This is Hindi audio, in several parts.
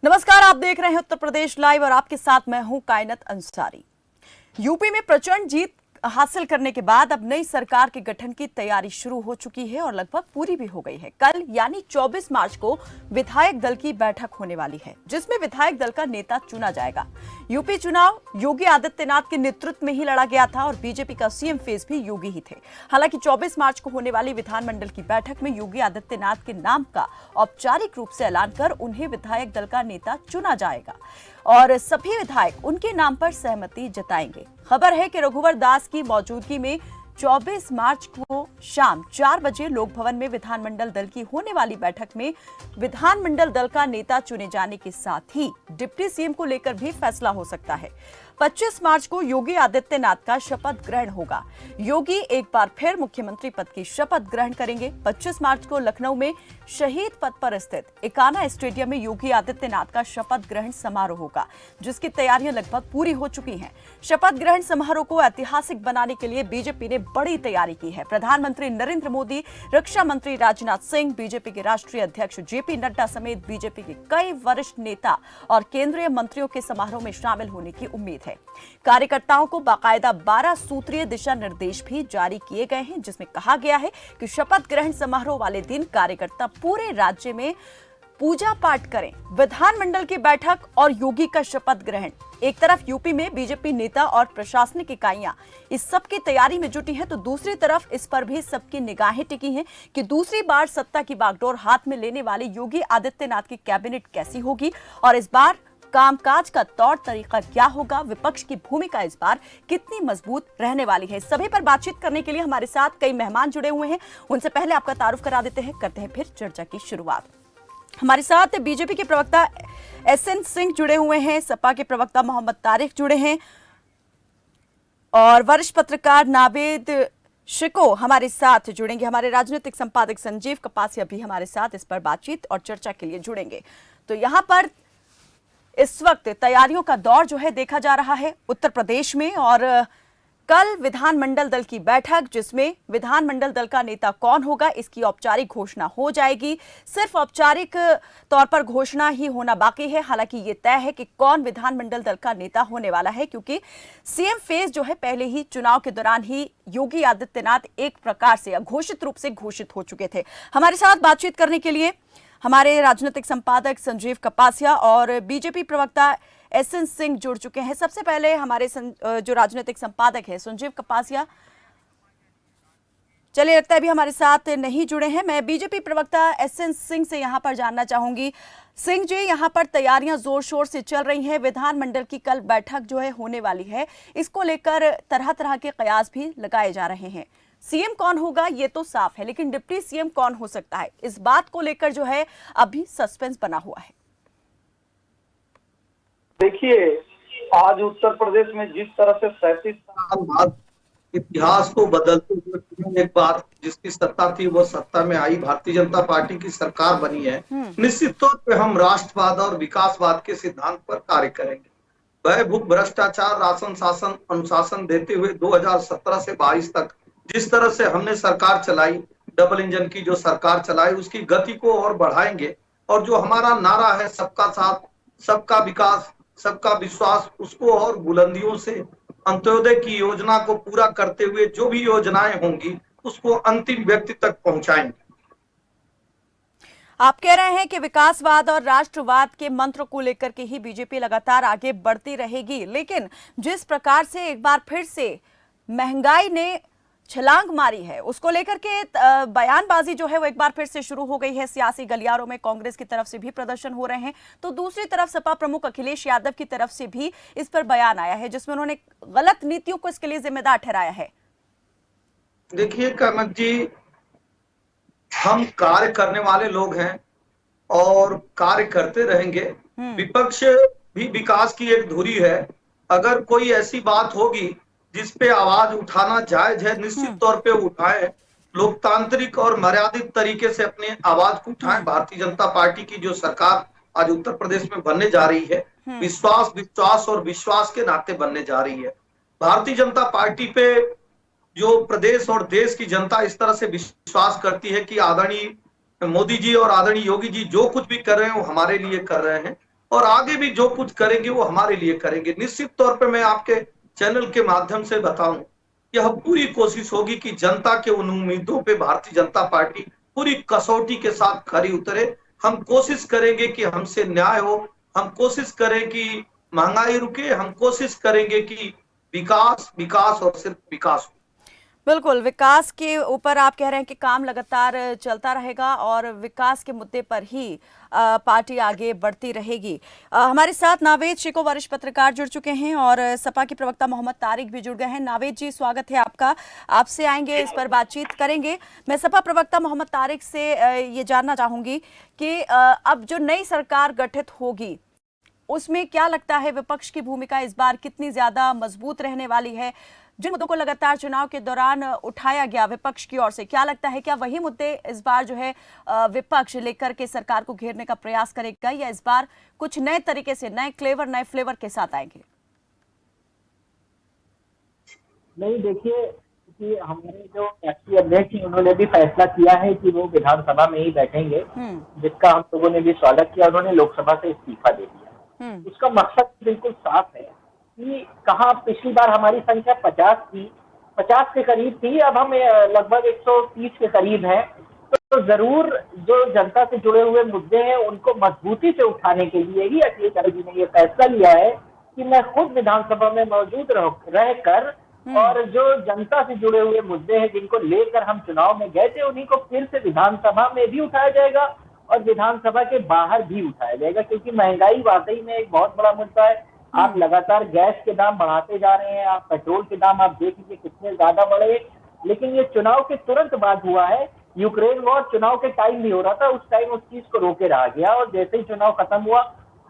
नमस्कार, आप देख रहे हैं उत्तर प्रदेश लाइव और आपके साथ मैं हूं कायनत अंसारी। यूपी में प्रचंड जीत हासिल करने के बाद अब नई सरकार के गठन की तैयारी शुरू हो चुकी है और लगभग पूरी भी हो गई है। कल यानी 24 मार्च को विधायक दल की बैठक होने वाली है, जिसमें विधायक दल का नेता चुना जाएगा। यूपी चुनाव योगी आदित्यनाथ के नेतृत्व में ही लड़ा गया था और बीजेपी का सीएम फेस भी योगी ही थे। हालांकि 24 मार्च को होने वाली विधानमंडल की बैठक में योगी आदित्यनाथ के नाम का औपचारिक रूप से ऐलान कर उन्हें विधायक दल का नेता चुना जाएगा और सभी विधायक उनके नाम पर सहमति जताएंगे। खबर है कि रघुवर दास की मौजूदगी में 24 मार्च को शाम 4 बजे लोक भवन में विधानमंडल दल की होने वाली बैठक में विधानमंडल दल का नेता चुने जाने के साथ ही डिप्टी सीएम को लेकर भी फैसला हो सकता है। 25 मार्च को योगी आदित्यनाथ का शपथ ग्रहण होगा। योगी एक बार फिर मुख्यमंत्री पद की शपथ ग्रहण करेंगे। 25 मार्च को लखनऊ में शहीद पथ पर स्थित एकाना स्टेडियम में योगी आदित्यनाथ का शपथ ग्रहण समारोह होगा, जिसकी तैयारियां लगभग पूरी हो चुकी हैं। शपथ ग्रहण समारोह को ऐतिहासिक बनाने के लिए बीजेपी ने बड़ी तैयारी की है। प्रधानमंत्री नरेंद्र मोदी, रक्षा मंत्री राजनाथ सिंह, बीजेपी के राष्ट्रीय अध्यक्ष जेपी नड्डा समेत बीजेपी के कई वरिष्ठ नेता और केंद्रीय मंत्रियों के समारोह में शामिल होने की उम्मीद है। कार्यकर्ताओं को बाकायदा 12 सूत्रीय दिशा निर्देश भी जारी किए गए हैं, जिसमें कहा गया है कि शपथ ग्रहण समारोह वाले दिन कार्यकर्ता पूरे राज्य में पूजा पाठ करें। विधानमंडल की बैठक और योगी का शपथ ग्रहण, एक तरफ यूपी में बीजेपी नेता और प्रशासनिक इकाइयां इस सब की तैयारी में जुटी है, तो दूसरी तरफ इस पर भी सबकी निगाहें टिकी हैं कि दूसरी बार सत्ता की बागडोर हाथ में लेने वाले योगी आदित्यनाथ की कैबिनेट कैसी होगी और इस बार कामकाज का तौर तरीका क्या होगा, विपक्ष की भूमिका इस बार कितनी मजबूत रहने वाली है। सभी पर बातचीत करने के लिए हमारे साथ कई मेहमान जुड़े हुए हैं। उनसे पहले आपका तारुफ करा देते हैं, करते हैं फिर चर्चा की शुरुआत। हमारे साथ बीजेपी के प्रवक्ता एसएन सिंह जुड़े हुए हैं, सपा के प्रवक्ता मोहम्मद तारिक जुड़े हैं और वरिष्ठ पत्रकार नावेद शिको हमारे साथ जुड़ेंगे। हमारे राजनीतिक संपादक संजीव कपासिया भी हमारे साथ इस पर बातचीत और चर्चा के लिए जुड़ेंगे। तो यहाँ पर इस वक्त तैयारियों का दौर जो है देखा जा रहा है उत्तर प्रदेश में और कल विधानमंडल दल की बैठक, जिसमें विधानमंडल दल का नेता कौन होगा इसकी औपचारिक घोषणा हो जाएगी। सिर्फ औपचारिक तौर पर घोषणा ही होना बाकी है। हालांकि ये तय है कि कौन विधानमंडल दल का नेता होने वाला है, क्योंकि सीएम फेस जो है पहले ही चुनाव के दौरान ही योगी आदित्यनाथ एक प्रकार से अघोषित रूप से घोषित हो चुके थे। हमारे साथ बातचीत करने के लिए हमारे राजनीतिक संपादक संजीव कपासिया और बीजेपी प्रवक्ता एसएन सिंह जुड़ चुके हैं। सबसे पहले हमारे जो राजनीतिक संपादक है संजीव कपासिया, चलिए लगता है अभी हमारे साथ नहीं जुड़े हैं। मैं बीजेपी प्रवक्ता एसएन सिंह से यहां पर जानना चाहूंगी। सिंह जी, यहां पर तैयारियां जोर शोर से चल रही हैं। विधानमंडल की कल बैठक जो है होने वाली है, इसको लेकर तरह तरह के कयास भी लगाए जा रहे हैं। सीएम कौन होगा ये तो साफ है, लेकिन डिप्टी सीएम कौन हो सकता है, इस बात को लेकर जो है अभी सस्पेंस बना हुआ है। देखिए, आज उत्तर प्रदेश में जिस तरह से 37 साल बाद इतिहास को बदलते हुए एक बार जिसकी सत्ता थी वो सत्ता में आई, भारतीय जनता पार्टी की सरकार बनी है। निश्चित तौर पे हम राष्ट्रवाद और विकासवाद के सिद्धांत पर कार्य करेंगे। वह भूख, भ्रष्टाचार, राशन शासन, अनुशासन देते हुए 2017 से 22 तक जिस तरह से हमने सरकार चलाई, डबल इंजन की जो सरकार चलाई, उसकी गति को और बढ़ाएंगे और जो हमारा नारा है सबका साथ, सबका विकास, सबका विश्वास, उसको और बुलंदियों से अंत्योदय की योजना को पूरा करते हुए जो भी योजनाएं होंगी उसको अंतिम व्यक्ति तक पहुंचाएंगे। आप कह रहे हैं कि विकासवाद और राष्ट्रवाद के मंत्र को लेकर के ही बीजेपी लगातार आगे बढ़ती रहेगी, लेकिन जिस प्रकार से एक बार फिर से महंगाई ने छलांग मारी है, उसको लेकर के बयानबाजी जो है वो एक बार फिर से शुरू हो गई है। सियासी गलियारों में कांग्रेस की तरफ से भी प्रदर्शन हो रहे हैं, तो दूसरी तरफ सपा प्रमुख अखिलेश यादव की तरफ से भी इस पर बयान आया है, जिसमें उन्होंने गलत नीतियों को इसके लिए जिम्मेदार ठहराया है। देखिए कामत जी, हम कार्य करने वाले लोग हैं और कार्य करते रहेंगे। विपक्ष भी विकास की एक धुरी है। अगर कोई ऐसी बात होगी जिस पे आवाज उठाना जायज है, निश्चित तौर पे उठाएं। लोकतांत्रिक और मर्यादित तरीके से अपने आवाज को उठाएं। भारतीय जनता पार्टी की जो सरकार आज उत्तर प्रदेश में बनने जा रही है, विश्वास और विश्वास के नाते बनने जा रही है। भारतीय जनता पार्टी पे जो प्रदेश और देश की जनता इस तरह से विश्वास करती है कि आदरणीय मोदी जी और आदरणीय योगी जी जो कुछ भी कर रहे हैं वो हमारे लिए कर रहे हैं और आगे भी जो कुछ करेंगे वो हमारे लिए करेंगे। निश्चित तौर पे मैं आपके चैनल के माध्यम से बताऊं कि हम पूरी कोशिश होगी कि जनता के उन उम्मीदों पे भारतीय जनता पार्टी पूरी कसौटी के साथ खरी उतरे। हम कोशिश करेंगे कि हमसे न्याय हो, हम कोशिश करें कि महंगाई रुके, हम कोशिश करेंगे कि विकास विकास और सिर्फ विकास हो। बिल्कुल, विकास के ऊपर आप कह रहे हैं कि काम लगातार चलता रहेगा और विकास के मुद्दे पर ही पार्टी आगे बढ़ती रहेगी। हमारे साथ नावेद शिको वरिष्ठ पत्रकार जुड़ चुके हैं और सपा के प्रवक्ता मोहम्मद तारिक भी जुड़ गए हैं। नावेद जी, स्वागत है आपका। आपसे आएंगे, इस पर बातचीत करेंगे। मैं सपा प्रवक्ता मोहम्मद तारिक से ये जानना चाहूंगी कि अब जो नई सरकार गठित होगी उसमें क्या लगता है विपक्ष की भूमिका इस बार कितनी ज्यादा मजबूत रहने वाली है? जिन मुद्दों को लगातार चुनाव के दौरान उठाया गया विपक्ष की ओर से, क्या लगता है क्या वही मुद्दे इस बार जो है विपक्ष लेकर के सरकार को घेरने का प्रयास करेगा, या इस बार कुछ नए तरीके से, नए फ्लेवर के साथ आएंगे? नहीं, देखिए कि हमारे जो राष्ट्रीय अध्यक्ष हैं उन्होंने भी फैसला किया है कि वो विधानसभा में ही बैठेंगे, जिसका हम लोगों ने भी स्वागत किया। उन्होंने लोकसभा से इस्तीफा दे दिया। उसका मकसद बिल्कुल साफ है कि कहाँ पिछली बार हमारी संख्या 50 थी, 50 के करीब थी, अब हम लगभग 130 के करीब हैं। तो जरूर जो जनता से जुड़े हुए मुद्दे हैं उनको मजबूती से उठाने के लिए ही अखिलेश यादव जी ने ये फैसला लिया है कि मैं खुद विधानसभा में मौजूद रहकर और जो जनता से जुड़े हुए मुद्दे हैं जिनको लेकर हम चुनाव में गए थे उन्हीं को फिर से विधानसभा में भी उठाया जाएगा और विधानसभा के बाहर भी उठाया जाएगा, क्योंकि महंगाई वाकई में एक बहुत बड़ा मुद्दा है। आप लगातार गैस के दाम बढ़ाते जा रहे हैं, आप पेट्रोल के दाम आप देख लीजिए कितने ज्यादा बढ़े, लेकिन ये चुनाव के तुरंत बाद हुआ है। यूक्रेन वॉर चुनाव के टाइम भी हो रहा था, उस टाइम उस चीज को रोके रहा गया और जैसे ही चुनाव खत्म हुआ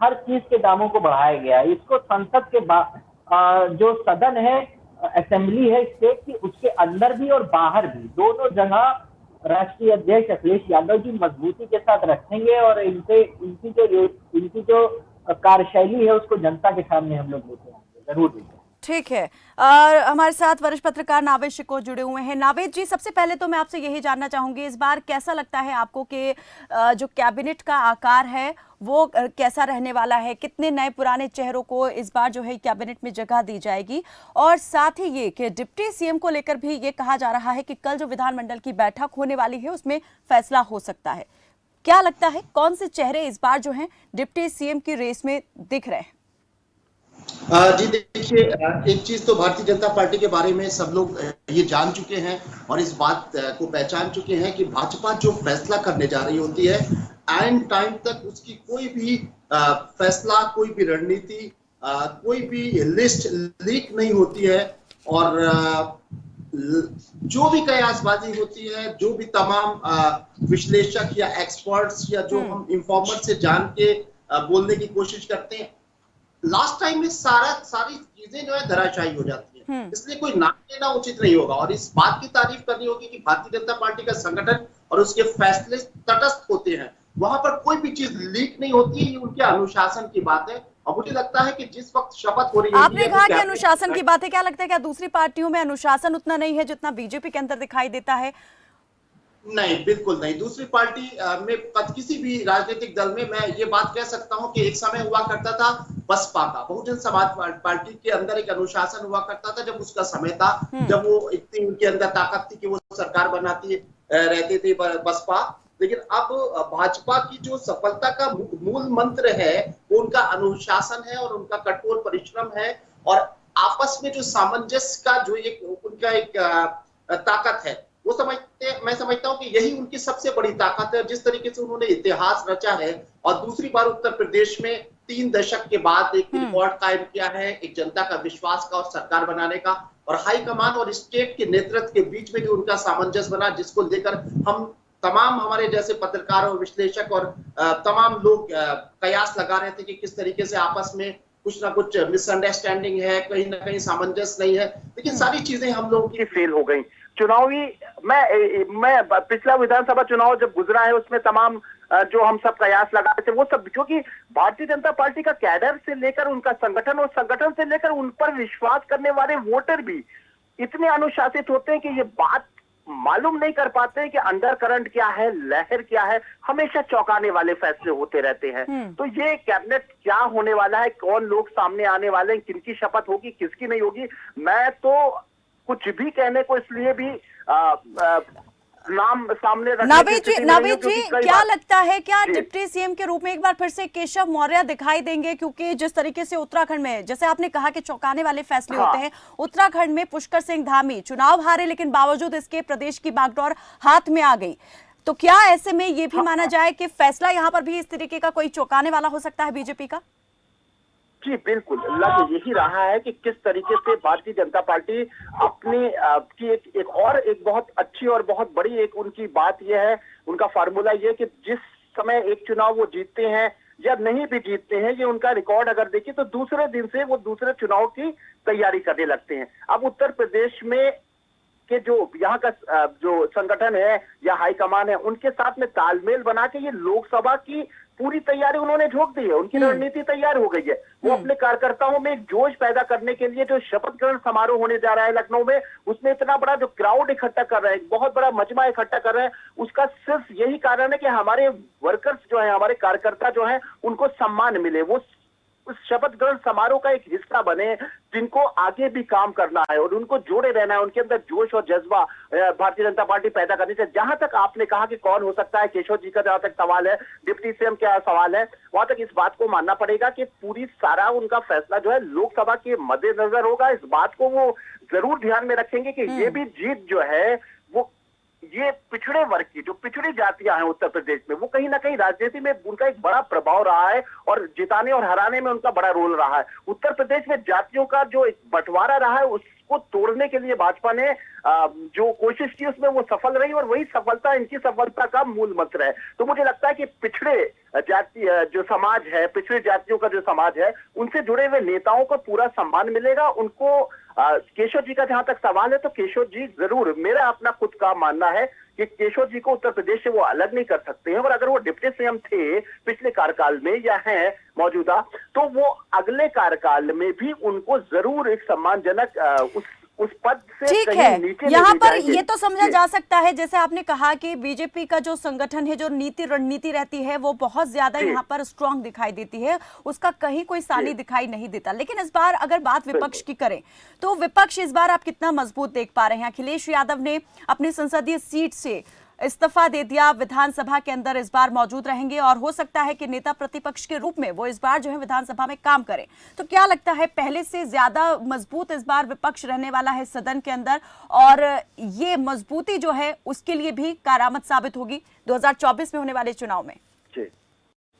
हर चीज के दामों को बढ़ाया गया। इसको संसद के जो सदन है, असेंबली है स्टेट की, उसके अंदर भी और बाहर भी दोनों जगह राष्ट्रीय अध्यक्ष अखिलेश यादव जी मजबूती के साथ रखेंगे और इनकी जो कार्यशैली है उसको जनता के सामने हम लोग लेके आएंगे, जरूर देंगे। ठीक है। हमारे साथ वरिष्ठ पत्रकार नावेद शिको जुड़े हुए हैं। नावेद जी, सबसे पहले तो मैं आपसे यही जानना चाहूंगी, इस बार कैसा लगता है आपको कि जो कैबिनेट का आकार है वो कैसा रहने वाला है? कितने नए पुराने चेहरों को इस बार जो है कैबिनेट में जगह दी जाएगी? और साथ ही ये कि डिप्टी सीएम को लेकर भी ये कहा जा रहा है कि कल जो विधानमंडल की बैठक होने वाली है उसमें फैसला हो सकता है। क्या लगता है कौन से चेहरे इस बार जो है डिप्टी सीएम की रेस में दिख रहे हैं? जी देखिए, एक चीज तो भारतीय जनता पार्टी के बारे में सब लोग ये जान चुके हैं और इस बात को पहचान चुके हैं कि भाजपा जो फैसला करने जा रही होती है एंड टाइम तक उसकी कोई भी फैसला, कोई भी रणनीति, कोई भी लिस्ट लीक नहीं होती है। और जो भी कयासबाजी होती है, जो भी तमाम विश्लेषक या एक्सपर्ट्स या जो हम इन्फॉर्मर से जान के बोलने की कोशिश करते हैं, लास्ट टाइम में सारी चीजें जो है धराशायी हो जाती है। इसलिए कोई नाम लेना उचित नहीं होगा और इस बात की तारीफ करनी होगी कि भारतीय जनता पार्टी का संगठन और उसके फैसले तटस्थ होते हैं, वहां पर कोई भी चीज लीक नहीं होती है। ये उनके अनुशासन की बात है और मुझे लगता है कि जिस वक्त शपथ हो रही है, आपने कहा कि अनुशासन की बात है, क्या लगता है क्या दूसरी पार्टियों में अनुशासन उतना नहीं है जितना बीजेपी के अंदर दिखाई देता है? नहीं, बिल्कुल नहीं। दूसरी पार्टी में किसी भी राजनीतिक दल में मैं ये बात कह सकता हूं कि एक समय हुआ करता था बसपा का, बहुजन समाज पार्टी के अंदर एक अनुशासन हुआ करता था जब उसका समय था, जब वो इतनी उनके अंदर ताकत थी कि वो सरकार बनाती रहती थी बसपा। लेकिन अब भाजपा की जो सफलता का मूल मंत्र है वो उनका अनुशासन है और उनका कठोर परिश्रम है और आपस में जो सामंजस्य का जो उनका एक ताकत है, वो मैं समझता हूं कि यही उनकी सबसे बड़ी ताकत है। जिस तरीके से उन्होंने इतिहास रचा है और दूसरी बार उत्तर प्रदेश में 3 दशक के बाद एक रिकॉर्ड कायम किया है, एक जनता का विश्वास का और सरकार बनाने का, और हाईकमान और स्टेट के नेतृत्व के बीच में जो उनका सामंजस्य बना, जिसको लेकर हम तमाम हमारे जैसे पत्रकार और विश्लेषक और तमाम लोग कयास लगा रहे थे कि किस तरीके से आपस में कुछ ना कुछ मिसअंडरस्टैंडिंग है, कहीं ना कहीं सामंजस्य नहीं है, लेकिन सारी चीजें हम लोगों की फेल हो गई। चुनावी मैं पिछला विधानसभा चुनाव जब गुजरा है उसमें तमाम जो हम सब कयास लगाए थे वो सब, क्योंकि भारतीय जनता पार्टी का कैडर से लेकर उनका संगठन और संगठन से लेकर उन पर विश्वास करने वाले वोटर भी इतने अनुशासित होते हैं कि ये बात मालूम नहीं कर पाते हैं कि अंडर करंट क्या है, लहर क्या है। हमेशा चौंकाने वाले फैसले होते रहते हैं। तो ये कैबिनेट क्या होने वाला है, कौन लोग सामने आने वाले हैं, किनकी शपथ होगी, किसकी नहीं होगी, मैं तो कुछ भी कहने को इसलिए भी नाम सामने रखने नावेद जी क्या बार... लगता है, क्या डिप्टी सीएम के रूप में एक बार फिर से केशव मौर्य दिखाई देंगे? क्योंकि जिस तरीके से उत्तराखंड में, जैसे आपने कहा कि चौंकाने वाले फैसले होते हैं, उत्तराखंड में पुष्कर सिंह धामी चुनाव हारे, लेकिन बावजूद इसके प्रदेश की बागडोर हाथ में आ गई। तो क्या ऐसे में ये भी माना जाए कि फैसला यहाँ पर भी इस तरीके का कोई चौंकाने वाला हो सकता है बीजेपी का? जी बिल्कुल, लग यही रहा है कि किस तरीके से भारतीय जनता पार्टी अपनी की एक बहुत अच्छी और बहुत बड़ी एक उनकी बात यह है, उनका फार्मूला ये कि जिस समय एक चुनाव वो जीतते हैं या नहीं भी जीतते हैं, ये उनका रिकॉर्ड अगर देखिए तो दूसरे दिन से वो दूसरे चुनाव की तैयारी करने लगते हैं। अब उत्तर प्रदेश में के जो यहाँ का जो संगठन है या हाईकमान है, उनके साथ में तालमेल बना के ये लोकसभा की पूरी तैयारी उन्होंने झोंक दी है। उनकी रणनीति तैयार हो गई है। वो अपने कार्यकर्ताओं में एक जोश पैदा करने के लिए जो शपथ ग्रहण समारोह होने जा रहा है लखनऊ में, उसमें इतना बड़ा जो क्राउड इकट्ठा कर रहे हैं, बहुत बड़ा मजमा इकट्ठा कर रहे हैं, उसका सिर्फ यही कारण है कि हमारे वर्कर्स जो है, हमारे कार्यकर्ता जो है, उनको सम्मान मिले, वो उस शपथ ग्रहण समारोह का एक हिस्सा बने, जिनको आगे भी काम करना है और उनको जोड़े रहना है, उनके अंदर जोश और जज्बा भारतीय जनता पार्टी पैदा करनी चाहिए। जहां तक आपने कहा कि कौन हो सकता है, केशव जी का जहां तक सवाल है, डिप्टी सीएम क्या सवाल है, वहां तक इस बात को मानना पड़ेगा कि पूरी सारा उनका फैसला जो है लोकसभा के मद्देनजर होगा। इस बात को वो जरूर ध्यान में रखेंगे कि ये भी जीत जो है वो ये पिछड़े वर्ग की, जो पिछड़ी जातियां हैं उत्तर प्रदेश में, वो कहीं ना कहीं राजनीति में उनका एक बड़ा प्रभाव रहा है और जिताने और हराने में उनका बड़ा रोल रहा है। उत्तर प्रदेश में जातियों का जो एक बंटवारा रहा है, उसको तोड़ने के लिए भाजपा ने जो कोशिश की, उसमें वो सफल रही और वही सफलता इनकी सफलता का मूल मंत्र है। तो मुझे लगता है कि पिछड़े जाति जो समाज है, पिछड़ी जातियों का जो समाज है, उनसे जुड़े हुए नेताओं को पूरा सम्मान मिलेगा। उनको केशव जी का जहां तक सवाल है, तो केशव जी जरूर, मेरा अपना खुद का मानना है कि केशव जी को उत्तर प्रदेश से वो अलग नहीं कर सकते हैं। और अगर वो डिप्टी सीएम थे पिछले कार्यकाल में या हैं मौजूदा, तो वो अगले कार्यकाल में भी उनको जरूर एक सम्मानजनक उस पद से ठीक कहीं है। नीचे यहाँ पर ये तो समझा जा सकता है, जैसे आपने कहा कि बीजेपी का जो संगठन है, जो नीति रणनीति रहती है, वो बहुत ज्यादा यहाँ पर स्ट्रांग दिखाई देती है, उसका कहीं कोई सानी दिखाई नहीं देता। लेकिन इस बार अगर बात विपक्ष की करें, तो विपक्ष इस बार आप कितना मजबूत देख पा रहे हैं? अखिलेश यादव ने अपनी संसदीय सीट से इस्तीफा दे दिया, विधानसभा के अंदर इस बार मौजूद रहेंगे और हो सकता है कि नेता प्रतिपक्ष के रूप में वो इस बार जो है विधानसभा में काम करें। तो क्या लगता है, पहले से ज्यादा मजबूत इस बार विपक्ष रहने वाला है सदन के अंदर, और ये मजबूती जो है उसके लिए भी कारआमद साबित होगी 2024 में होने वाले चुनाव में?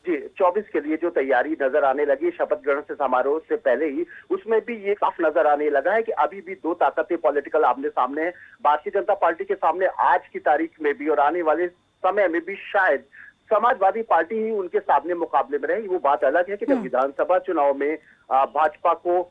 जी 24 के लिए जो तैयारी नजर आने लगी शपथ ग्रहण से समारोह से पहले ही, उसमें भी ये साफ नजर आने लगा है कि अभी भी दो ताकतें पॉलिटिकल आमने सामने है। भारतीय जनता पार्टी के सामने आज की तारीख में भी और आने वाले समय में भी शायद समाजवादी पार्टी ही उनके सामने मुकाबले में रही। वो बात अलग है कि जब विधानसभा चुनाव में भाजपा को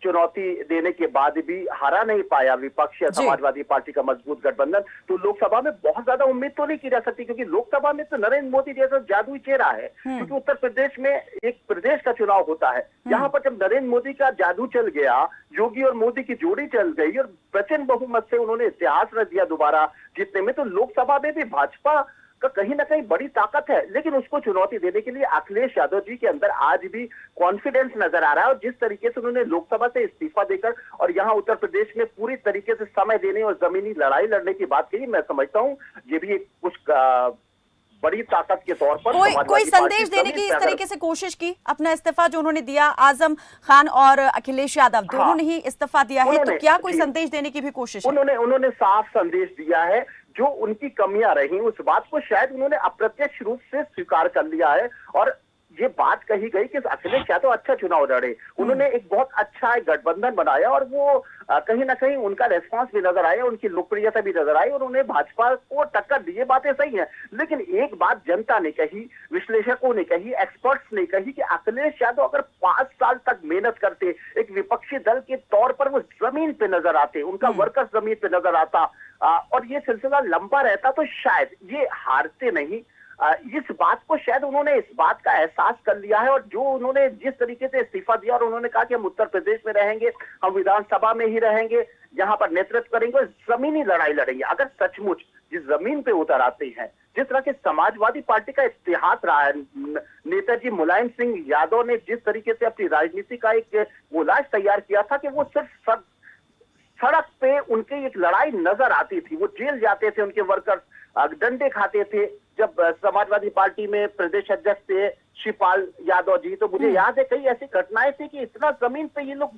चुनौती देने के बाद भी हरा नहीं पाया विपक्ष या समाजवादी पार्टी का मजबूत गठबंधन, तो लोकसभा में बहुत ज्यादा उम्मीद तो नहीं की जा सकती, क्योंकि लोकसभा में तो नरेंद्र मोदी जैसा जादुई चेहरा है। क्योंकि उत्तर प्रदेश में एक प्रदेश का चुनाव होता है, यहाँ पर जब नरेंद्र मोदी का जादू चल गया, योगी और मोदी की जोड़ी चल गई और प्रचंड बहुमत से उन्होंने इतिहास रच दिया दोबारा जीतने में, तो लोकसभा में भी भाजपा का कहीं ना कहीं बड़ी ताकत है। लेकिन उसको चुनौती देने के लिए अखिलेश यादव जी के अंदर आज भी कॉन्फिडेंस नजर आ रहा है, और जिस तरीके से उन्होंने लोकसभा से इस्तीफा देकर और यहाँ उत्तर प्रदेश में पूरी तरीके से समय देने और जमीनी लड़ाई लड़ने की बात कही, मैं समझता हूँ ये भी एक कुछ बड़ी ताकत के तौर पर कोई संदेश देने की इस तरीके से कोशिश की। अपना इस्तीफा जो उन्होंने दिया, आजम खान और अखिलेश यादव दोनों ने ही इस्तीफा दिया है, तो क्या कोई संदेश देने की भी कोशिश है? उन्होंने साफ संदेश दिया है, जो उनकी कमियां रही उस बात को शायद उन्होंने अप्रत्यक्ष रूप से स्वीकार कर लिया है, और ये बात कही गई कि अखिलेश यादव अच्छा चुनाव लड़े, उन्होंने एक बहुत अच्छा गठबंधन बनाया और वो कहीं ना कहीं उनका रेस्पॉन्स भी नजर आया, उनकी लोकप्रियता भी नजर आई और उन्हें भाजपा को टक्कर दी। ये बातें सही हैं, लेकिन एक बात जनता ने कही, विश्लेषकों ने कही, एक्सपर्ट्स ने कही कि अखिलेश यादव अगर 5 साल तक मेहनत करते, एक विपक्षी दल के तौर पर वो जमीन पे नजर आते, उनका वर्कर्स जमीन पे नजर आता और ये सिलसिला लंबा रहता, तो शायद ये हारते नहीं। इस बात को शायद उन्होंने इस बात का एहसास कर लिया है, और जो उन्होंने जिस तरीके से इस्तीफा दिया और उन्होंने कहा कि हम उत्तर प्रदेश में रहेंगे, हम विधानसभा में ही रहेंगे, यहाँ पर नेतृत्व करेंगे और जमीनी लड़ाई लड़ेंगे। अगर सचमुच जिस जमीन पे उतर आते हैं, जिस तरह के समाजवादी पार्टी का इतिहास रहा है, नेताजी मुलायम सिंह यादव ने जिस तरीके से अपनी राजनीति का एक कोलाज तैयार किया था कि वो सिर्फ सड़क पे उनकी एक लड़ाई नजर आती थी, वो जेल जाते थे, उनके वर्कर्स डंडे खाते थे। जब समाजवादी पार्टी में प्रदेश अध्यक्ष थे शिवपाल यादव जी, तो मुझे याद है कई ऐसी घटनाएं थी कि इतना जमीन पे ये लोग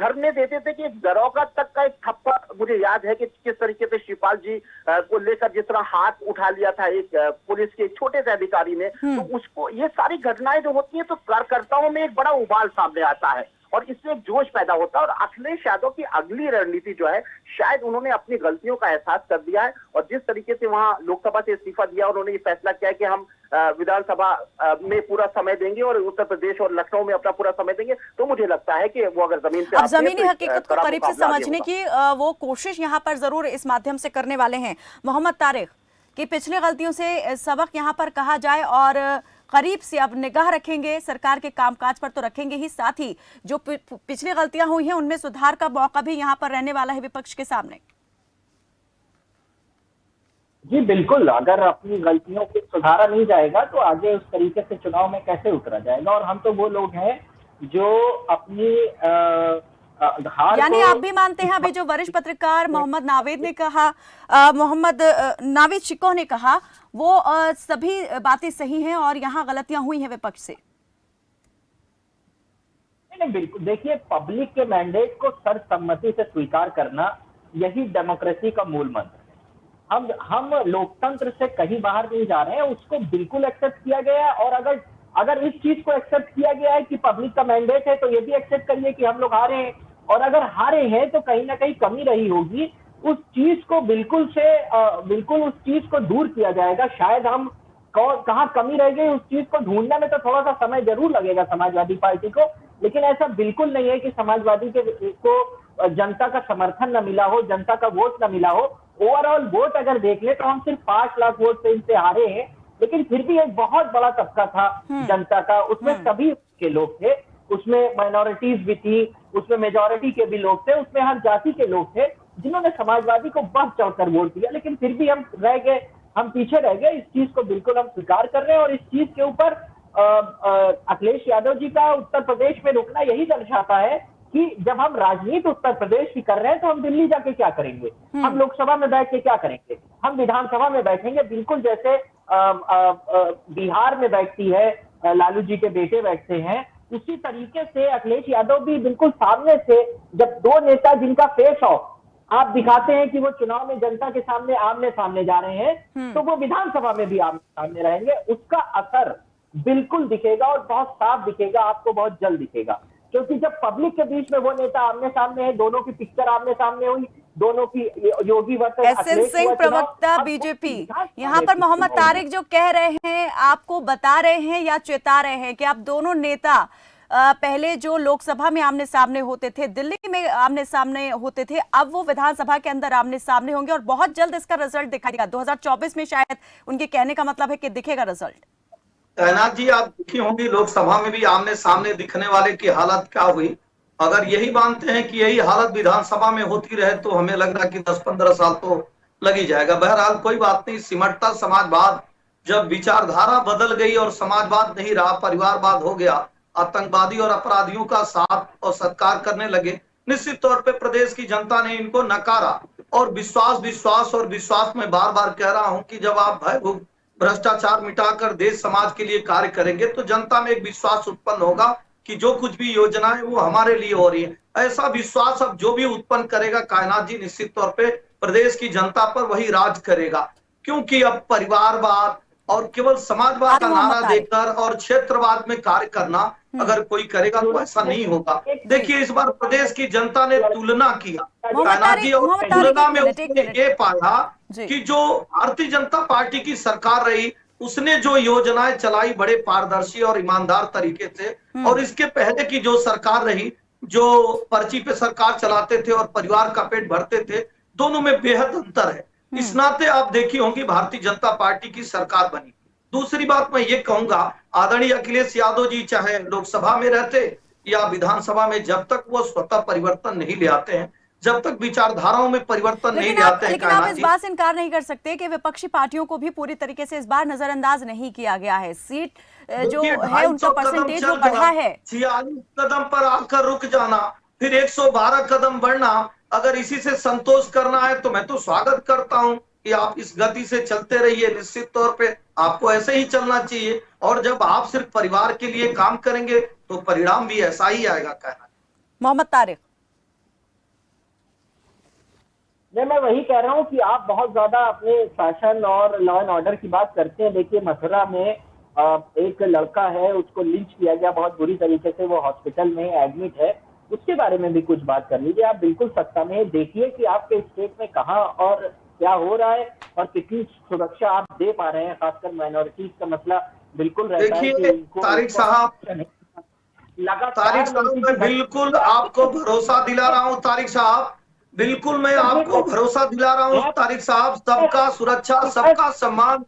धरने देते थे कि एक दरोगा तक का एक थप्पड़, मुझे याद है कि किस तरीके से शिवपाल जी को लेकर जिस तरह हाथ उठा लिया था एक पुलिस के एक छोटे से अधिकारी ने, तो उसको, ये सारी घटनाएं जो होती है तो कार्यकर्ताओं में एक बड़ा उबाल सामने आता है और इससे एक जोश पैदा होता है। और अखिलेश यादव की अगली रणनीति जो है, शायद उन्होंने अपनी गलतियों का एहसास कर दिया है और जिस तरीके से वहां लोकसभा से इस्तीफा दिया, उन्होंने ये फैसला किया है कि हम विधानसभा में पूरा समय देंगे और उत्तर प्रदेश और लखनऊ में अपना पूरा समय देंगे, तो मुझे लगता है कि वो अगर जमीन पे अब जमीनी तो हकीकत को करीब से समझने की वो कोशिश यहाँ पर जरूर इस माध्यम से करने वाले हैं मोहम्मद तारिक, कि पिछली गलतियों से सबक यहाँ पर कहा जाए और करीब से अब निगाह रखेंगे सरकार के कामकाज पर, तो रखेंगे ही, साथ ही जो पिछली गलतियां हुई हैं उनमें सुधार का मौका भी यहाँ पर रहने वाला है विपक्ष के सामने। जी बिल्कुल, अगर अपनी गलतियों को सुधारा नहीं जाएगा तो आगे उस तरीके से चुनाव में कैसे उतरा जाएगा। और हम तो वो लोग हैं जो अपनी हार, यानी आप भी मानते हैं अभी जो वरिष्ठ पत्रकार मोहम्मद नावेद ने कहा, मोहम्मद नावेद शिकोह ने कहा, वो सभी बातें सही हैं और यहाँ गलतियां हुई हैं विपक्ष से? नहीं, बिल्कुल, देखिए, पब्लिक के मैंडेट को सर्वसम्मति से स्वीकार करना यही डेमोक्रेसी का मूल मंत्र है। हम लोकतंत्र से कहीं बाहर नहीं जा रहे हैं, उसको बिल्कुल एक्सेप्ट किया गया है। और अगर इस चीज को एक्सेप्ट किया गया है कि पब्लिक का मैंडेट है, तो ये भी एक्सेप्ट करिए कि हम लोग हारे हैं, और अगर हारे हैं तो कहीं ना कहीं कमी रही होगी, उस चीज को बिल्कुल उस चीज को दूर किया जाएगा। शायद हम कहाँ कमी रह गई उस चीज को ढूंढने में तो थोड़ा सा समय जरूर लगेगा समाजवादी पार्टी को, लेकिन ऐसा बिल्कुल नहीं है कि समाजवादी को जनता का समर्थन न मिला हो, जनता का वोट न मिला हो। ओवरऑल वोट अगर देख ले तो हम सिर्फ 5 लाख वोट से इनसे हारे हैं, लेकिन फिर भी एक बहुत बड़ा तबका था जनता का, उसमें सभी के लोग थे, उसमें माइनॉरिटीज भी थी, उसमें मेजॉरिटी के भी लोग थे, उसमें हर जाति के लोग थे जिन्होंने समाजवादी को बढ़ चढ़कर वोट दिया, लेकिन फिर भी हम पीछे रह गए। इस चीज को बिल्कुल हम स्वीकार कर रहे हैं और इस चीज के ऊपर अखिलेश यादव जी का उत्तर प्रदेश में रुकना यही दर्शाता है कि जब हम राजनीति उत्तर प्रदेश की कर रहे हैं तो हम दिल्ली जाके क्या करेंगे, हम लोकसभा में बैठ के क्या करेंगे, हम विधानसभा में बैठेंगे, बिल्कुल जैसे बिहार में बैठती है लालू जी के बेटे बैठते हैं, उसी तरीके से अखिलेश यादव भी बिल्कुल सामने से, जब दो नेता जिनका फेस ऑफ आप दिखाते हैं कि वो चुनाव में जनता के सामने आमने सामने जा रहे हैं, तो वो विधानसभा में भी आमने सामने रहेंगे। उसका असर बिल्कुल दिखेगा और बहुत साफ दिखेगा, आपको बहुत जल्द दिखेगा, क्योंकि जब पब्लिक के बीच में वो नेता आमने सामने है, दोनों की पिक्चर आमने सामने हुई, दोनों की योगी वर्सेस एसएन सिंह प्रवक्ता बीजेपी, यहाँ पर मोहम्मद तारिक जो कह रहे हैं, आपको बता रहे हैं या चेता रहे हैं कि आप दोनों नेता पहले जो लोकसभा में आमने सामने होते थे, दिल्ली में आमने सामने होते थे, अब वो विधानसभा के अंदर आमने सामने होंगे और बहुत जल्द इसका रिजल्ट दिखाएगा। 2024 में शायद उनके कहने का मतलब है कि दिखेगा रिजल्ट। तैनात जी, आप दुखी होंगी, लोकसभा में भी आमने सामने दिखने वाले की हालत क्या हुई। अगर यही मानते हैं कि यही हालत विधानसभा में होती रहे तो हमें लग रहा कि 10-15 साल तो लग ही जाएगा। बहरहाल कोई बात नहीं, सिमटता समाजवाद, जब विचारधारा बदल गई और समाजवाद नहीं रहा, परिवारवाद हो गया, आतंकवादी और अपराधियों का साथ और सत्कार करने लगे, निश्चित तौर पे प्रदेश की जनता ने इनको नकारा। और विश्वास मैं बार बार कह रहा हूं कि जब आप भय भ्रष्टाचार मिटाकर देश समाज के लिए कार्य करेंगे तो जनता में एक विश्वास उत्पन्न होगा कि जो कुछ भी योजना है वो हमारे लिए हो रही है। ऐसा विश्वास अब जो भी उत्पन्न करेगा कायनात जी, निश्चित तौर पे प्रदेश की जनता पर वही राज करेगा, क्योंकि अब परिवारवाद और केवल समाजवाद का नारा देकर और क्षेत्रवाद में कार्य करना अगर कोई करेगा तो ऐसा नहीं होगा। देखिए, इस बार प्रदेश की जनता ने तुलना किया कायनात जी, और तुलना में उसने ये पाया कि जो भारतीय जनता पार्टी की सरकार रही उसने जो योजनाएं चलाई बड़े पारदर्शी और ईमानदार तरीके से, और इसके पहले की जो सरकार रही जो पर्ची पे सरकार चलाते थे और परिवार का पेट भरते थे, दोनों में बेहद अंतर है। इस नाते आप देखी होंगी भारतीय जनता पार्टी की सरकार बनी। दूसरी बात मैं ये कहूंगा, आदरणीय अखिलेश यादव जी चाहे लोकसभा में रहते या विधानसभा में, जब तक वो स्वतः परिवर्तन नहीं ले आते हैं, जब तक विचारधाराओं में परिवर्तन नहीं लेकिन लाते हैं आप कायनात इस जी। बात से इनकार नहीं कर सकते कि विपक्षी पार्टियों को भी पूरी तरीके से इस बार नजरअंदाज नहीं किया गया है। सीट जो देखिए, है उनका 250 कदम परसेंटेज वो चल बढ़ा है। 46 कदम पर आकर रुक जाना, फिर 112 कदम बढ़ना, अगर इसी से संतोष करना है तो मैं तो स्वागत करता हूं कि आप इस गति से चलते रहिए। निश्चित तौर पे आपको ऐसे ही चलना चाहिए, और जब आप सिर्फ परिवार के लिए काम करेंगे तो परिणाम भी ऐसा ही आएगा। कहना मोहम्मद तारिक। मैं वही कह रहा हूँ कि आप बहुत ज्यादा अपने शासन और लॉ एंड ऑर्डर की बात करते हैं। देखिए, मथुरा में एक लड़का है, उसको लिंच किया गया बहुत बुरी तरीके से, वो हॉस्पिटल में एडमिट है। उसके बारे में भी कुछ बात कर लीजिए। आप बिल्कुल सत्ता में देखिए कि आपके स्टेट में कहाँ और क्या हो रहा है और कितनी सुरक्षा आप दे पा रहे हैं। खासकर माइनॉरिटीज का मसला बिल्कुल रहता है कि देखिए उनको तारिक साहब, लगातार मैं बिल्कुल आपको भरोसा दिला रहा हूं तारिक साहब, बिल्कुल मैं आपको भरोसा दिला रहा हूं तारिक साहब। सबका सुरक्षा, सबका सम्मान,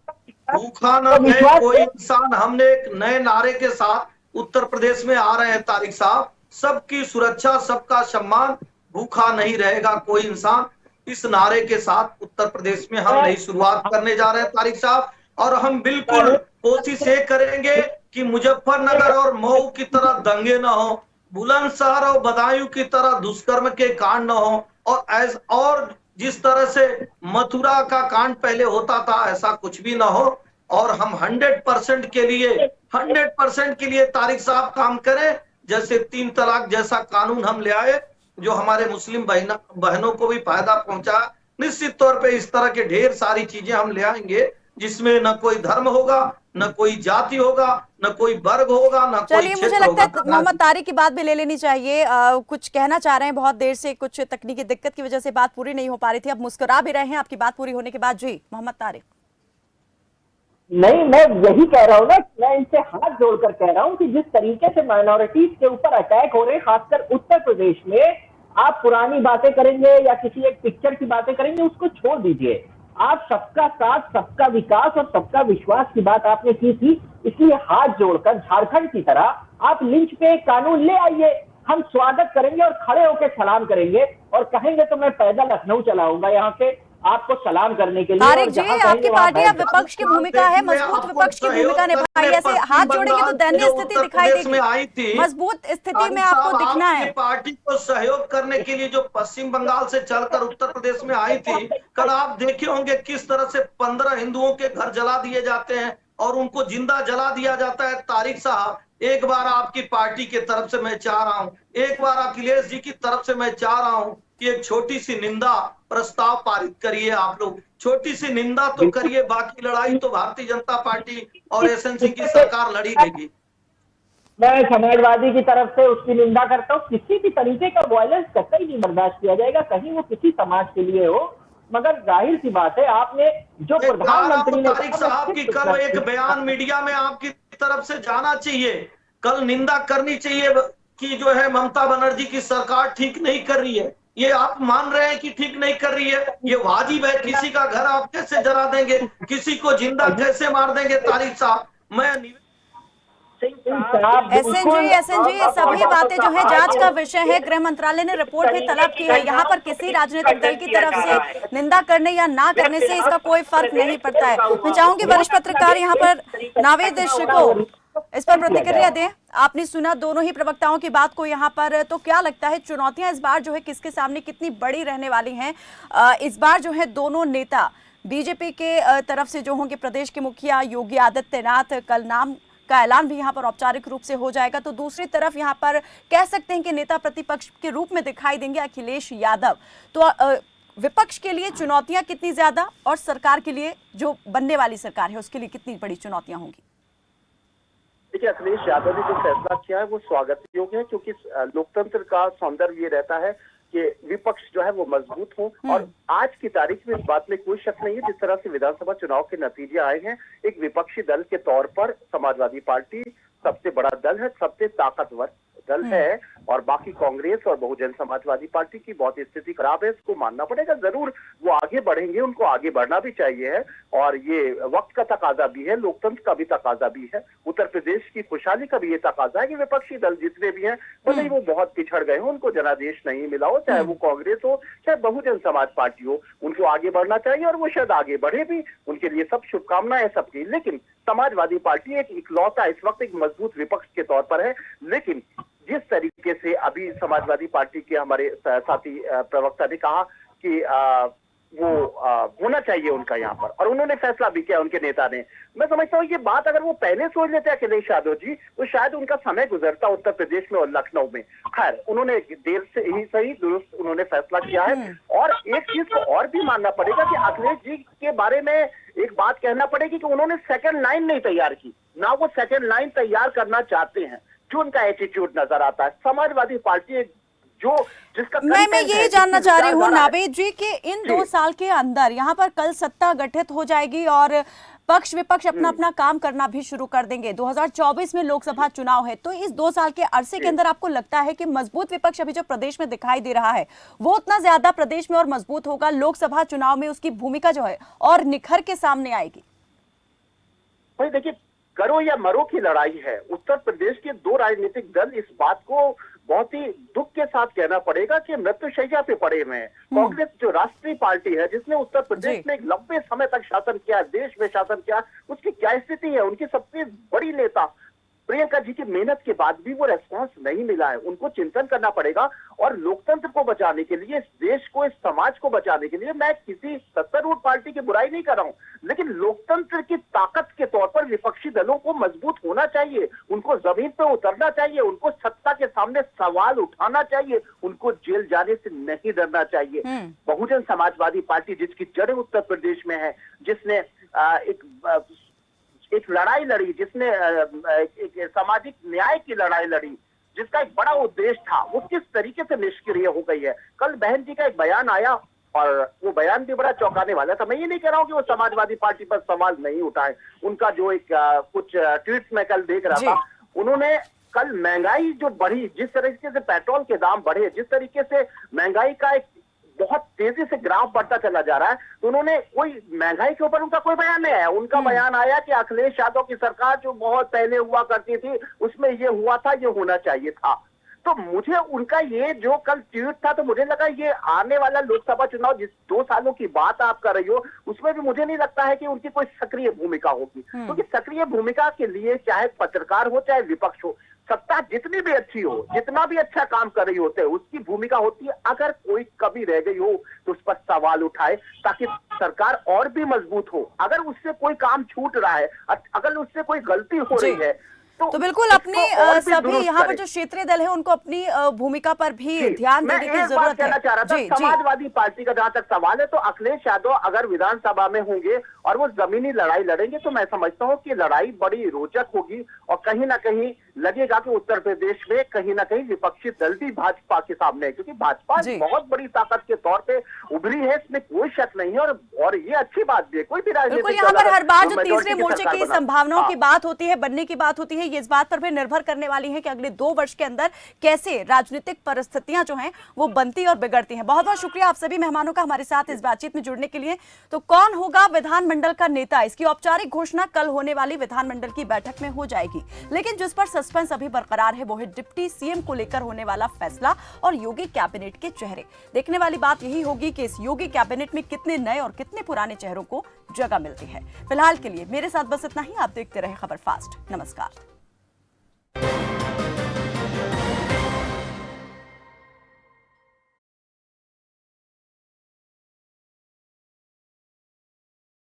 भूखा न रहे विश्वास कोई इंसान। हमने एक नए नारे के साथ उत्तर प्रदेश में आ रहे हैं तारिक साहब, सबकी सुरक्षा, सबका सम्मान, भूखा नहीं रहेगा कोई इंसान। इस नारे के साथ उत्तर प्रदेश में हम नई शुरुआत करने जा रहे हैं तारिक साहब, और हम बिल्कुल कोशिश ये करेंगे कि मुजफ्फरनगर और मऊ की तरह दंगे न हो, बुलंदशहर और बदायूं की तरह दुष्कर्म के कांड न हो, और जिस तरह से मथुरा का कांड पहले होता था ऐसा कुछ भी ना हो। और हम 100% के लिए 100% के लिए तारिक साहब काम करें। जैसे 3 तलाक जैसा कानून हम ले आए जो हमारे मुस्लिम बहनों को भी फायदा पहुंचा। निश्चित तौर पे इस तरह के ढेर सारी चीजें हम ले आएंगे जिसमें न कोई धर्म होगा, न कोई जाति होगा, न कोई वर्ग होगा, न कोई चलिए, मुझे क्षेत्र लगता होगा। है मोहम्मद तारिक की बात भी ले लेनी चाहिए। कुछ कहना चाह रहे हैं, बहुत देर से कुछ तकनीकी दिक्कत की वजह से बात पूरी नहीं हो पा रही थी, अब मुस्कुरा भी रहे हैं आपकी बात पूरी होने के बाद। जी मोहम्मद तारिक। नहीं, मैं यही कह रहा हूँ ना, मैं इनसे हाथ जोड़कर कह रहा हूँ कि जिस तरीके से माइनॉरिटीज के ऊपर अटैक हो रहे हैं, खासकर उत्तर प्रदेश में, आप पुरानी बातें करेंगे या किसी एक पिक्चर की बातें करेंगे, उसको छोड़ दीजिए। आप सबका साथ, सबका विकास और सबका विश्वास की बात आपने की थी। इसलिए हाथ जोड़कर झारखंड की तरह आप लिंच पे एक कानून ले आइए, हम स्वागत करेंगे और खड़े होकर सलाम करेंगे और कहेंगे तो मैं पैदल लखनऊ चलाऊंगा यहाँ से आपको सलाम करने के लिए। तारिक जी, आपकी पार्टी अब विपक्ष की भूमिका है, मजबूत विपक्ष की भूमिका निभाई। ऐसे हाथ जोड़ेंगे तो दयनीय स्थिति दिखाई देगी। मजबूत स्थिति में आपको दिखना है। पार्टी को सहयोग करने के लिए जो पश्चिम बंगाल से चलकर उत्तर प्रदेश में आई थी, कल आप देखे होंगे किस तरह से 15 हिंदुओं के घर जला दिए जाते हैं और उनको जिंदा जला दिया जाता है। तारिक साहब, एक बार आपकी पार्टी की तरफ से मैं चाह रहा हूं, एक बार अखिलेश जी की तरफ से मैं चाह रहा हूं कि एक छोटी सी निंदा प्रस्ताव पारित करिए। आप लोग छोटी सी निंदा तो करिए, बाकी लड़ाई तो भारतीय जनता पार्टी और एसएनसी की सरकार लड़ी रहेगी। मैं समाजवादी की तरफ से उसकी निंदा करता हूँ। किसी भी तरीके का वायलेंस कतई नहीं बर्दाश्त किया जाएगा, कहीं वो किसी समाज के लिए हो। मगर जाहिर सी बात है, आपने जो प्रधानमंत्री ने तारिक साहब की कल एक बयान मीडिया में आपकी तरफ से जाना चाहिए, कल निंदा करनी चाहिए कि जो है ममता बनर्जी की सरकार ठीक नहीं कर रही है। ये आप मान रहे हैं कि ठीक नहीं कर रही है? ये वाजिब है? किसी का घर आप कैसे जला देंगे, किसी को जिंदा कैसे मार देंगे? तारिक साहब, मैं एसएनजी ये सभी बातें जो है जांच का विषय है। गृह मंत्रालय ने रिपोर्ट भी तलब की है। यहाँ पर किसी राजनीतिक दल की तरफ से निंदा करने या ना करने से इसका कोई फर्क नहीं पड़ता है। मैं चाहूंगी वरिष्ठ पत्रकार यहाँ पर नावेद को इस पर प्रतिक्रिया दें। आपने सुना दोनों ही प्रवक्ताओं की बात को यहाँ पर, तो क्या लगता है चुनौतियां इस बार जो है किसके सामने कितनी बड़ी रहने वाली हैं? इस बार जो है दोनों नेता बीजेपी के तरफ से जो होंगे, प्रदेश के मुखिया योगी आदित्यनाथ, कल नाम का ऐलान भी यहाँ पर औपचारिक रूप से हो जाएगा, तो दूसरी तरफ यहाँ पर कह सकते हैं कि नेता प्रतिपक्ष के रूप में दिखाई देंगे अखिलेश यादव। तो विपक्ष के लिए चुनौतियां कितनी ज्यादा और सरकार के लिए, जो बनने वाली सरकार है, उसके लिए कितनी बड़ी चुनौतियां होंगी? देखिए, अखिलेश यादव ने जो फैसला किया है वो स्वागत योग्य है, क्योंकि लोकतंत्र का सौंदर्य ये रहता है कि विपक्ष जो है वो मजबूत हो। और आज की तारीख में इस बात में कोई शक नहीं है, जिस तरह से विधानसभा चुनाव के नतीजे आए हैं, एक विपक्षी दल के तौर पर समाजवादी पार्टी सबसे बड़ा दल है, सबसे ताकतवर दल है। और बाकी कांग्रेस और बहुजन समाजवादी पार्टी की बहुत स्थिति खराब है, इसको मानना पड़ेगा। जरूर वो आगे बढ़ेंगे, उनको आगे बढ़ना भी चाहिए है, और ये वक्त का तकाजा भी है, लोकतंत्र का भी तकाजा भी है, उत्तर प्रदेश की खुशहाली का भी ये तकाजा है कि विपक्षी दल जितने भी हैं भले ही वो बहुत पिछड़ गए हो, उनको जनादेश नहीं मिला हो, चाहे वो कांग्रेस हो चाहे बहुजन समाज पार्टी हो, उनको आगे बढ़ना चाहिए और वो शायद आगे बढ़े भी। उनके लिए सब शुभकामनाएं सबकी। लेकिन समाजवादी पार्टी एक इकलौता इस वक्त एक मजबूत विपक्ष के तौर पर है, लेकिन जिस तरीके से अभी समाजवादी पार्टी के हमारे साथी प्रवक्ता ने कहा कि वो होना चाहिए उनका यहाँ पर, और उन्होंने फैसला भी किया उनके नेता ने। मैं समझता हूँ ये बात अगर वो पहले सोच लेते अखिलेश यादव जी तो शायद उनका समय गुजरता उत्तर प्रदेश में और लखनऊ में। खैर उन्होंने देर से ही सही दुरुस्त उन्होंने फैसला किया है। और एक चीज को और भी मानना पड़ेगा कि अखिलेश जी के बारे में एक बात कहना पड़ेगी कि उन्होंने सेकंड लाइन नहीं तैयार की, ना वो सेकंड लाइन तैयार करना चाहते हैं, जो उनका एटीट्यूड नजर आता है। समाजवादी पार्टी जो जिसका मैं ये जानना चाह रही हूँ नावेद जी कि इन 2 साल के अंदर यहाँ पर कल सत्ता गठित हो जाएगी और पक्ष विपक्ष अपना अपना काम करना भी शुरू कर देंगे। 2024 में लोकसभा चुनाव है, तो इस 2 साल के अरसे के अंदर आपको लगता है कि मजबूत विपक्ष अभी जो प्रदेश में दिखाई दे रहा है वो उतना ज्यादा प्रदेश में और मजबूत होगा, लोकसभा चुनाव में उसकी भूमिका जो है और निखर के सामने आएगी? भाई देखिए, करो या मरो की लड़ाई है। उत्तर प्रदेश के 2 राजनीतिक दल इस बात को बहुत ही दुख के साथ कहना पड़ेगा कि मृत्युशैया पे पड़े हुए हैं। कांग्रेस जो राष्ट्रीय पार्टी है जिसने उत्तर प्रदेश में एक लंबे समय तक शासन किया, देश में शासन किया, उसकी क्या स्थिति है? उनकी सबसे बड़ी नेता प्रियंका जी की मेहनत के बाद भी वो रेस्पॉन्स नहीं मिला है। उनको चिंतन करना पड़ेगा। और लोकतंत्र को बचाने के लिए, इस देश को, इस समाज को बचाने के लिए, मैं किसी सत्तारूढ़ पार्टी की बुराई नहीं कर रहा हूं, लेकिन लोकतंत्र की ताकत के तौर पर विपक्षी दलों को मजबूत होना चाहिए, उनको जमीन पर उतरना चाहिए, उनको सत्ता के सामने सवाल उठाना चाहिए, उनको जेल जाने से नहीं डरना चाहिए। बहुजन समाजवादी पार्टी जिसकी जड़ें उत्तर प्रदेश में है, जिसने एक लड़ाई लड़ी, जिसने एक सामाजिक न्याय की लड़ाई लड़ी, जिसका एक बड़ा उद्देश्य था, वो किस तरीके से निष्क्रिय हो गई है। कल बहन जी का एक बयान आया और वो बयान भी बड़ा चौंकाने वाला था। मैं ये नहीं कह रहा हूँ कि वो समाजवादी पार्टी पर सवाल नहीं उठाए, उनका जो एक कुछ ट्वीट्स में कल देख रहा था, उन्होंने कल महंगाई जो बढ़ी, जिस तरीके से पेट्रोल के दाम बढ़े, जिस तरीके से महंगाई का एक बहुत तेजी से ग्राफ बढ़ता चला जा रहा है, तो उन्होंने कोई महंगाई के ऊपर उनका कोई बयान नहीं आया। उनका बयान आया कि अखिलेश यादव की सरकार जो बहुत पहले हुआ करती थी उसमें ये हुआ था, ये होना चाहिए था। तो मुझे उनका ये जो कल ट्वीट था, तो मुझे लगा ये आने वाला लोकसभा चुनाव जिस 2 सालों की बात आप कर रही हो उसमें भी मुझे नहीं लगता है कि उनकी कोई सक्रिय भूमिका होगी, क्योंकि सक्रिय भूमिका के लिए चाहे पत्रकार हो चाहे विपक्ष हो, सत्ता जितनी भी अच्छी हो, जितना भी अच्छा काम कर रही होते है, उसकी भूमिका होती है अगर कोई कमी रह गई हो तो उस पर सवाल उठाए ताकि सरकार और भी मजबूत हो। अगर उससे कोई काम छूट रहा है, अगर उससे कोई गलती हो रही है तो बिल्कुल अपनी सभी यहाँ पर जो क्षेत्रीय दल है उनको अपनी भूमिका पर भी ध्यान देने की जरूरत है। चाह रहा था, समाजवादी पार्टी का जहां तक सवाल है, तो अखिलेश यादव अगर विधानसभा में होंगे और वो जमीनी लड़ाई लड़ेंगे तो मैं समझता हूँ कि लड़ाई बड़ी रोचक होगी और कहीं ना कहीं लगेगा कि उत्तर प्रदेश में कहीं ना कहीं विपक्षी दल भी भाजपा के सामने है, क्योंकि भाजपा बहुत बड़ी ताकत के तौर पे उभरी है, इसमें कोई शक नहीं है। और ये अच्छी बात भी है, कोई भी राजनीतिक यहाँ पर हर बार जो तीसरे मोर्चे की संभावनाओं की बात होती है, बनने की बात होती है, ये इस बात पर भी निर्भर करने वाली है कि अगले 2 वर्ष के अंदर कैसे राजनीतिक परिस्थितियां जो हैं वो बनती और बिगड़ती हैं। बहुत बहुत शुक्रिया आप सभी मेहमानों का हमारे साथ इस बातचीत में जुड़ने के लिए। तो कौन होगा विधानमंडल का नेता, इसकी औपचारिक घोषणा कल होने वाली विधानमंडल की बैठक में हो जाएगी, लेकिन जिस पर सस्पेंस अभी बरकरार है वो है डिप्टी सीएम को लेकर होने वाला फैसला और योगी कैबिनेट के चेहरे। देखने वाली बात यही होगी कि इस योगी कैबिनेट में कितने नए और कितने पुराने चेहरों को जगह मिलती है। फिलहाल के लिए मेरे साथ बस इतना ही। आप देखते रहे खबर फास्ट। नमस्कार।